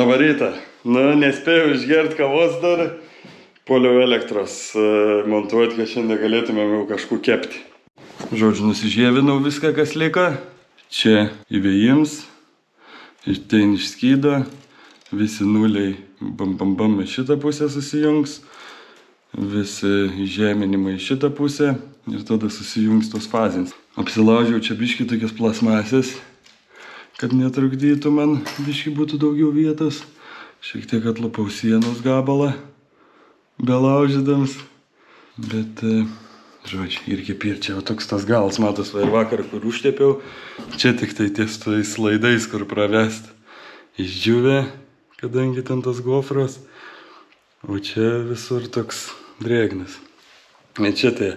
Labą rytą. Nespėjau išgerti kavos dar. Puoliau elektros montuoti, kad šiandien galėtumėm jau kažkur kepti. Žodžiu, nusižievinau viską, kas liko. Čia įvėjims. Ir ten išskydo. Visi nuliai bam į šitą pusę susijungs. Visi įžeminimai į šitą pusę. Ir tada susijungs tos fazins. Apsilaužiau čia biškį tokias plasmasės, kad netrukdytų man, biškį būtų daugiau vietos. Šiek tiek atlapau sienos gabalą, belaužydams. Bet, žodžiu, irgi pirčia, o toks tas galas, matos, va ir vakar, kur užtepiau, čia tik tai ties tais laidais, kur pravest. Išdžiūvė, kadangi ten tas gofras, o čia visur toks drėgnas. Ir čia tai,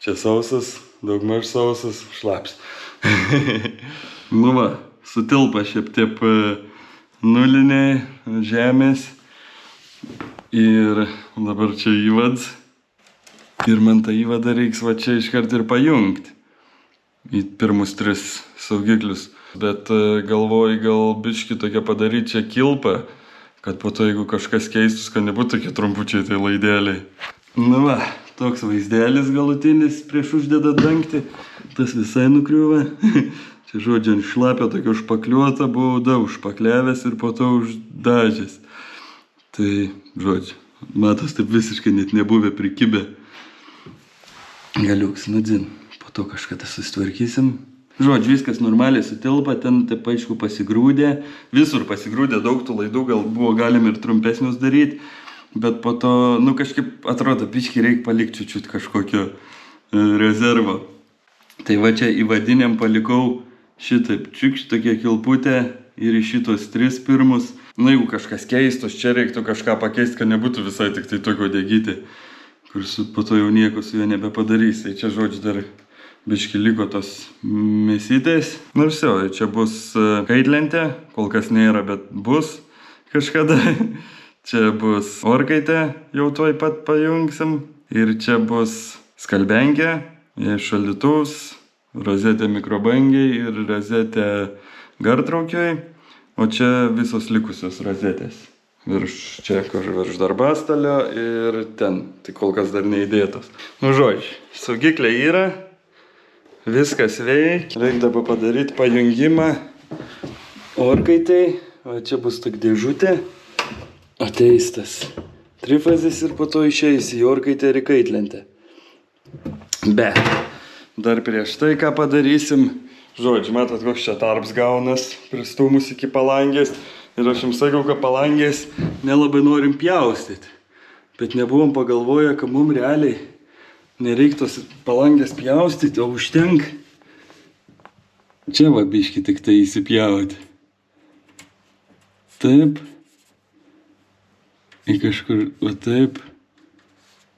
čia sausas, daugmaž sausas, šlaps. Nu va. Sutilpa šiaip taip nuliniai žemės ir dabar čia įvads. Ir man tą įvadą reiks va čia iškart ir pajungti į pirmus 3 saugiklius. Bet galvoju, gal biškį tokia padaryti čia kilpą, kad po to jeigu kažkas keistus, kad nebūtų tokie trumpučiai tai laideliai. Nu va, toks vaizdelis galutinis prieš uždedant dangtį. Tas visai nukriuva. Čia žodžiu, ant šlapio tokio užpakliuota buvau, užpakliavęs ir po to uždažęs. Tai, žodžiu, matos taip visiškai net nebuvę prikibę. Galiuks, nudzin, po to kažkada susitvarkysim. Žodžiu, viskas normaliai sutilpa, ten taip aišku pasigrūdė. Visur pasigrūdė, daug tų laidų gal buvo galim ir trumpesnius daryti. Bet po to, kažkaip atrodo, biškį reikia palikti čiut kažkokio rezervo. Tai va čia įvadiniam palikau šitaip čiukšt tokia kilputė ir į šitos 3 pirmus. Jeigu kažkas keistos, čia reiktų kažką pakeisti, kad nebūtų visai tik tai tokio degyti, kur po to jau nieko su juo nebepadarys. Tai čia žodžiu dar biški liko tos mėsytės. Ir viso, čia bus kaitlentė, kol kas nėra, bet bus kažkada. Čia bus orkaitė, jau tuoj pat pajungsim. Ir čia bus skalbenkė, šaldytuvas, rozetė mikrobangiai ir rozetė gartraukiai, o čia visos likusios rozetės. Čia virš darbastalio ir ten, tai kol kas dar neįdėtos. Žodžiu, saugikliai yra, viskas veikia. Reikia dabar padaryti pajungimą orkaitai, o čia bus tik dėžutė, ateis tas trifazis ir po to išeis į orkaitę ir į kaitlentę. Bet dar prieš tai, ką padarysim, žodžiu, matot, koks čia tarps gaunas, pristūmus iki palangės. Ir aš jums sakiau, kad palangės nelabai norim pjaustyti. Bet nebuvom pagalvoję, kad mums realiai nereiktos palangės pjaustyti, o užtenk čia va biškį tik tai įsipjauti. Taip. Į kažkur, va taip.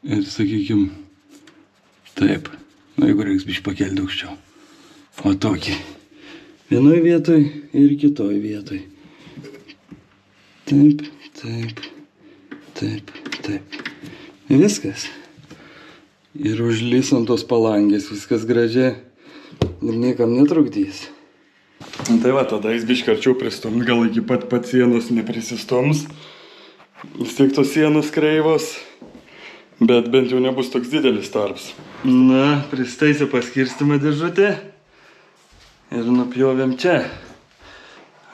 Ir sakykim, taip. Jeigu reiks biškį pakelti aukščiau. O tokį. Vienoj vietoj ir kitoj vietoj. Taip, taip, taip, taip. Viskas. Ir užlys ant tos palangės, viskas gražiai. Ir niekam netrukdys. Tai va, tada jis biškį arčiau pristums, gal iki pat sienos neprisistums. Vis tiek tos sienos kreivos. Bet bent jau nebus toks didelis tarps. Na, pristaisiu paskirstymą dėžutę. Ir nupjovėm čia.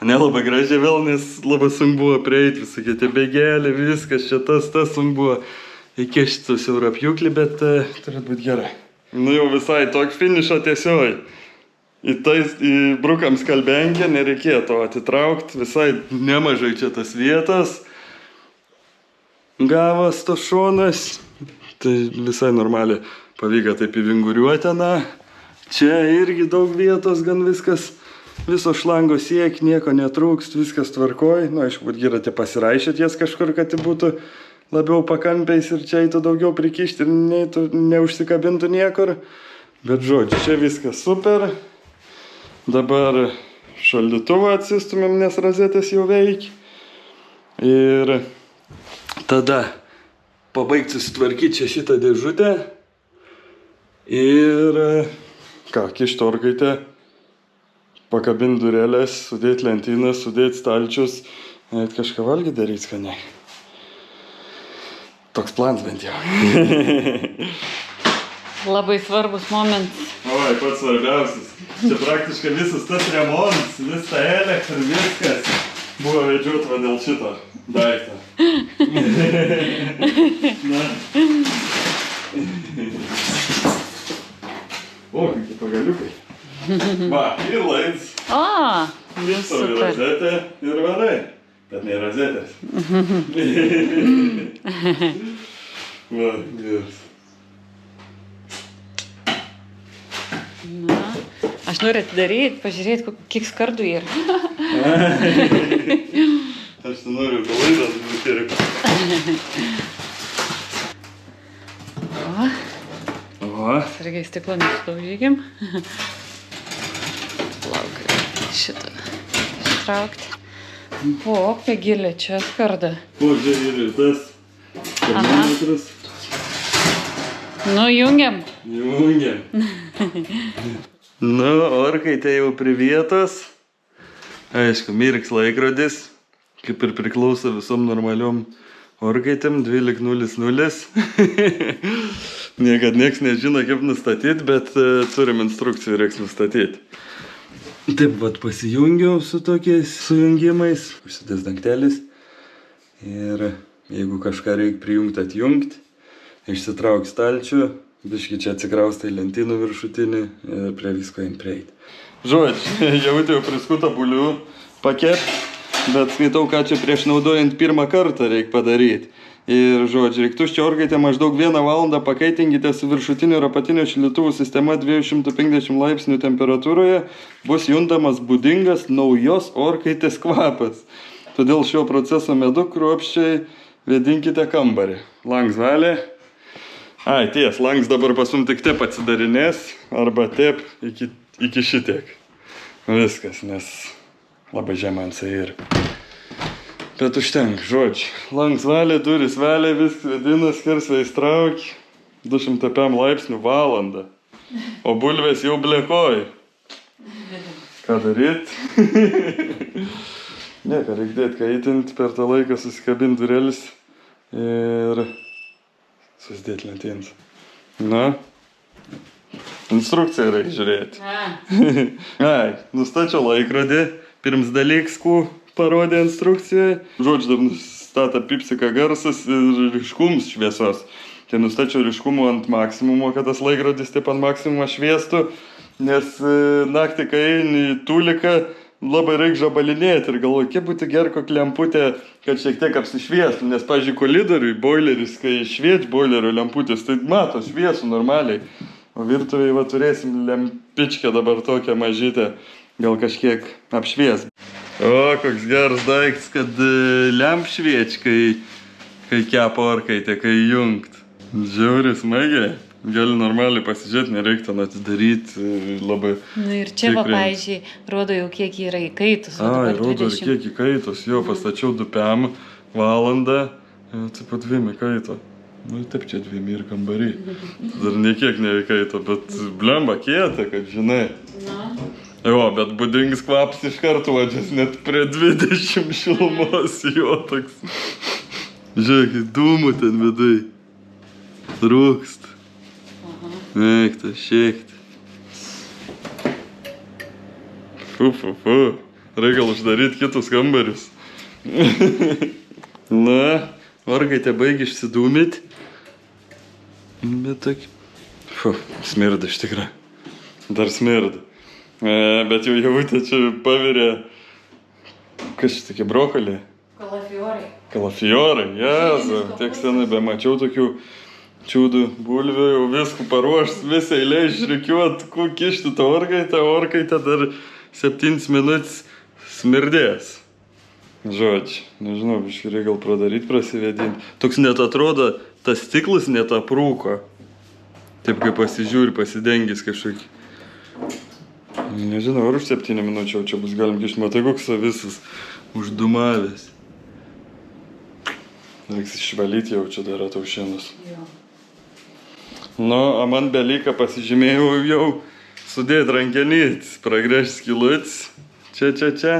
Nelabai gražiai vėl, nes labai sunku buvo prieiti, visokie tie bėgelė, viskas, čia tas sunku buvo įkišti su siaurapjūklį, bet turėtų būti gerai. Jau visai tokį finišą tiesiog. Įbrukam skalbenkę, nereikėjo to atitraukti, visai nemažai čia tas vietas. Gavas tos šonas, tai visai normaliai pavyko taip įvinguriuoti, Čia irgi daug vietos, gan viskas, viso šlango siek, nieko netrūks, viskas tvarkoj. Aišku, būt gerai pasiraišėt jas kažkur, kad būtų labiau pakampiais ir čia eitų daugiau prikišti ir neužsikabintų niekur. Bet žodžiu, čia viskas super. Dabar šaldytuvą atsistumėm, nes rozetės jau veikia. Ir tada pabaigti susitvarkyti čia šitą dėžutę ir kišti orkaitę, pakabinti durelės, sudėti lentynas, sudėti stalčius, Eit kažką valgyti daryti skaniai. Toks plans bent jau. Labai svarbus momentas. Oi, pats svarbiausias. Čia praktiškai visas tas remontas, visa elektra, viskas buvo vedžiot va dėl šito daiktą. Na. O, kokie pagaliukai. Va, ir laids. O, Viso ir super. rozetė ir varai. Bet ne rozetės. Va, geras. Na, aš noriu atidaryti, pažiūrėti, kiek skardų yra. Aš tai noriu tą laidą nupirkti. O. Sargiai stiklo nesudaužykim. Lauk, šitą ištraukti. O, kokia gilė čia skarda. O, čia ir tas termometras. Nu, jungiam. Jungiam. Nu, orkaitė jau prie vietos. Aišku, mirks laikrodis, kaip ir priklauso visom normaliom orkaitėm, 12:00. Niekad nieks nežino, kaip nustatyti, bet turim instrukcijų, reiks nustatyti. Taip, vat pasijungiau su tokiais sujungimais, užsidės dangtelis. Ir jeigu kažką reikia prijungti, atjungti, išsitrauk stalčių, biški čia atsikraustai lentynų viršutinį ir prie visko jam prieiti. Žodžiu, jautėjau priskuto bulių pakepti, bet skaitau, ką čia prieš naudojant pirmą kartą reikia padaryti. Ir žodžiu, reik tuščią orkaitę maždaug 1 valandą pakaitinkite su viršutinio ir apatinio šildytuvų sistema 250 laipsnių temperatūroje, bus juntamas būdingas naujos orkaitės kvapas. Todėl šio proceso metu kruopščiai vėdinkite kambarį. Langs valė. Ai, ties, langs dabar pasum tik tep atsidarinės, arba tep iki šitiek. Viskas, nes labai žemansai ir. Bet užtenk, žodžiu. Langs valė, duris valė, viskas vėdinas, skersvės trauk, 205 laipsnių valandą. O bulvės jau blekoj. Ką daryt? Ne, ką reik dėt, kaitint, per tą laiką susikabint durelis ir susidėt lentynas. Na, instrukciją reikia žiūrėti. Ai, nustačiau laikrodį, pirms dalykskų parodė instrukcijoje. Žodžiu, dar nustatą pipsika garsas ir ryškums šviesos. Tai nustačiau ryškumų ant maksimumo, kad tas laikrodis taip ant maksimumo šviestų, nes naktį, kai eini į tūliką, labai reikia žabalinėti ir galvoju, kiek būtų gerai kokia lemputė, kad šiek tiek apsišviestų, nes, pavyzdžiui, kolidoriui, boileris, kai šviečia boilerio lemputės, tai mato šviesų normaliai. O virtuvėje va turėsim lempičkę dabar tokią mažytę, gal kažkiek apšvies. O, koks geras daiktas, kad lemp šviečia, kai kepa orkaitė, kai jungt. Žiauriai smagiai. Gali normaliai pasižiūrėti, nereikia ten atidaryti labai. Nu ir čia, va, pavyzdžiui, rodo jau kiek yra įkaitus. Ai, rodo ir kiek įkaitus. Jo, pastačiau 2 valandą, taip pat 2 įkaito. Nu, taip čia 2 ir kambarį. Dar niekiek neįkaito, bet blemba kieta, kad žinai. Na. Jo, bet būdingas kvapas iš karto vadžias, net prie 20 šilumos jo toks. Žiūrėk, dūmų ten vidai. Rūkst. Mėgta, šiekti. Fu. Reikia uždaryti kitus kambarius. Na, orkaitė baigė išsidūmyti. Bet tokį... Fu, smirda iš tikrųjų. Dar smirda. Bet jau jautė čia pavirė... Kas čia tokie brokoliai? Kalafiorai. Kalafiorai, jezu. Tiek senai bemačiau tokių... Čiūdų bulvių, jau viskų paruošt, visą eilę išrikiuot, kišti tą orkaitę dar 7 minutės smirdės. Žodžiu, nežinau, biškiri gal pradaryti, prasivėdinti. Toks net atrodo, tas stiklas net aprūko. Taip kaip pasižiūri, pasidengis kažkokį. Nežinau, ar už 7 minučių čia bus galim kišti, matai koks visas uždumavęs. Reiks išvalyti jau čia dar ataušinus. Nu, o man belyka pasižymėjau jau sudėti rankenytis, pragręžti skilutis, čia,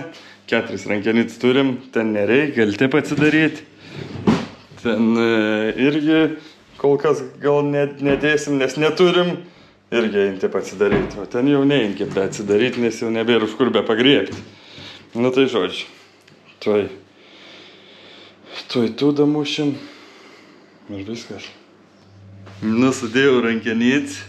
4 rankenytes turim, ten nereikia, gali taip atsidaryti. Ten irgi kol kas gal nedėsim, nes neturim, irgi eini taip atsidaryti. O ten jau neini be atsidaryti, nes jau nebėra už kur be pagriebti. Nu tai žodžiu, tuoj tu damušim ir viskas. Nu, sudėjau rankenytes.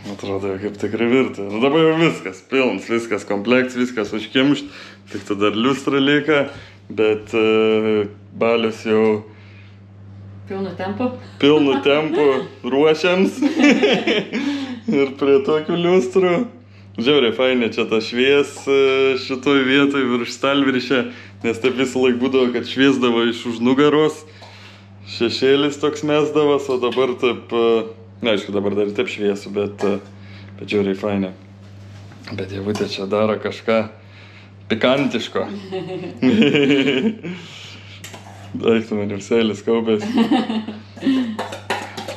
Atrodo, kaip tikrai virtuvė. Nu, dabar jau viskas, pilnas, viskas komplekts, viskas užkimšt. Tik tada dar liustra lieka, bet balius jau pilnu tempu ruošiams. Ir prie tokių liustrų. Žiauriai fainė čia ta švies šitoj vietoj virš stalviršė, nes taip visą laik būdavo, kad šviesdavo iš už nugaros. Šešėlis toks mesdavas, o dabar taip, neaišku, dabar dar taip šviesu, bet žiauriai fainė. Bet Ievutė čia daro kažką pikantiško. Daiktų manimsėlis kaupės.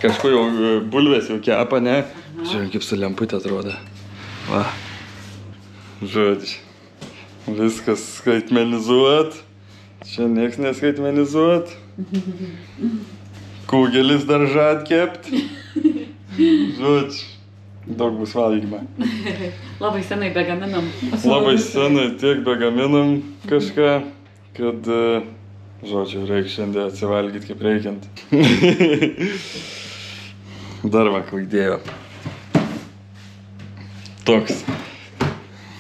Kažko jau bulvės jau kepa, ne? Žiūrėjau, kaip su lemputė atrodo. Va. Žodžiu. Viskas skaitmenizuot. Čia nieks neskaitmenizuot. Kūgelis dar žad kept. Žodžiu. Daug bus valgymą. Labai senai begaminam. Labai senai tiek begaminam kažką, kad, žodžiu, reikia šiandien atsivalgyti kaip reikiant. Dar va, klaidėjo. Toks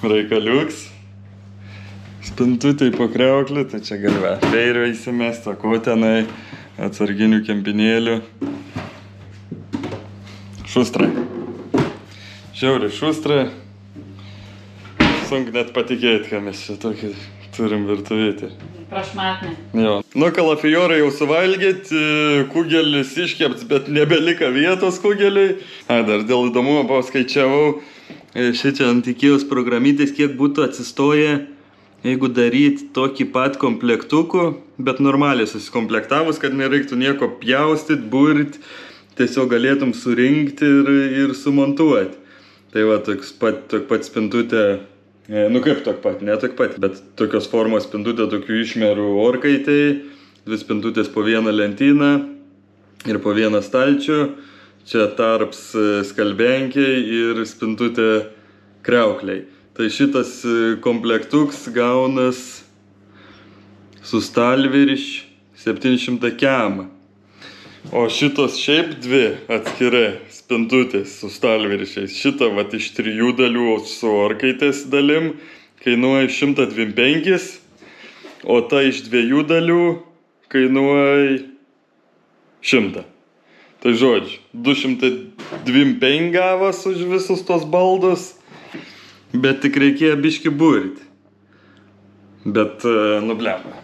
reikaliuks. Spintutėj po kriauklį, tai čia galva feirio įsimest, o ko tenai, atsarginių kempinėlių. Šustra. Žiauriai šustra. Sunk net patikėti, ką mes čia tokį turim virtuvėti. Prašmatnė. Jo. Nu, kalafijorai jau suvalgėt, kugelis iškepts, bet nebelika vietos kugeliui. Dar dėl įdomumo paskaičiavau. Šičia ant Ikėjos programytės, kiek būtų atsistoję, jeigu daryti tokį pat komplektukų, bet normaliai susikomplektavus, kad nereiktų nieko pjaustyt, burti, tiesiog galėtum surinkti ir sumontuoti. Tai va, toks pat spintutė, nu kaip tok pat, ne tok pat, bet tokios formos spintutė, tokių išmerų orkaitai, 2 spintutės po vieną lentyną ir po vieną stalčių. Čia tarps skalbenkiai ir spintutė kriaukliai. Tai šitas komplektuks gaunas su stalvirš 700 kem. O šitos šiaip 2 atskirai spintutės su stalviršiais. Šita vat iš 3 dalių su orkaitės dalim kainuoja 125, o ta iš 2 dalių kainuoja 100. Tai žodžiu, 225 gavas už visus tos baldus, bet tik reikėjo biškį burti. Bet, nublema,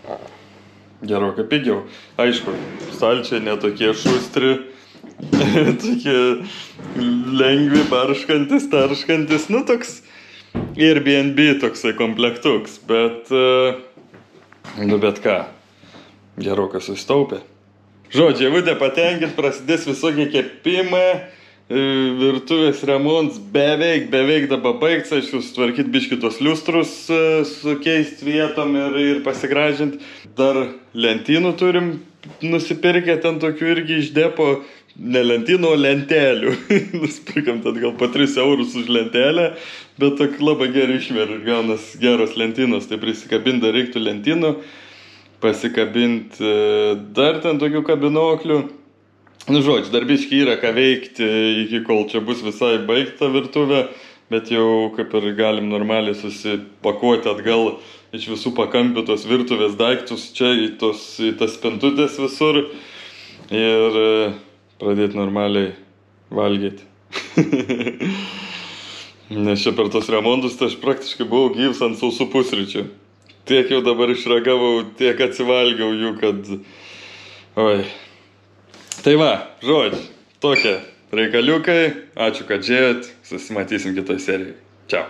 gerokai pigiau. Aišku, stalčiai netokie šustri, tokie lengvi, barškantis, tarškantis, nu toks Airbnb toksai komplektuks, bet, bet ką, gerokai sustaupė. Žodžiu, Ievutė patenkint, prasidės visokie kepimai, virtuvės remonts beveik dabar baigts, aišku, sutvarkyti biškį tos liustrus, sukeisti vietom ir pasigražinti. Dar lentynų turim nusipirkę, ten tokių irgi iš depo, ne lentynų, o lentelių. Nusipirkam ten gal po 3 eurus už lentelę, bet tokį labai gerai išmeri, gaunas geros lentynos, tai prisikabinti dar reiktų lentynų. Pasikabinti dar ten tokių kabinoklių. Nu, žodžiu, dar biškį yra ką veikti, iki kol čia bus visai baigta virtuvė, bet jau kaip ir galim normaliai susipakuoti atgal iš visų pakampių tos virtuvės daiktus čia į tas spintutės visur ir pradėti normaliai valgyti. Nes čia per tos remontus tai aš praktiškai buvau gyvas ant sausų pusryčių. Tiek jau dabar išragavau, tiek atsivalgiau jų, kad... Oi. Tai va, žodžiu, tokie reikaliukai. Ačiū, kad žiūrėjot. Susimatysim kitoj serijai. Čiau.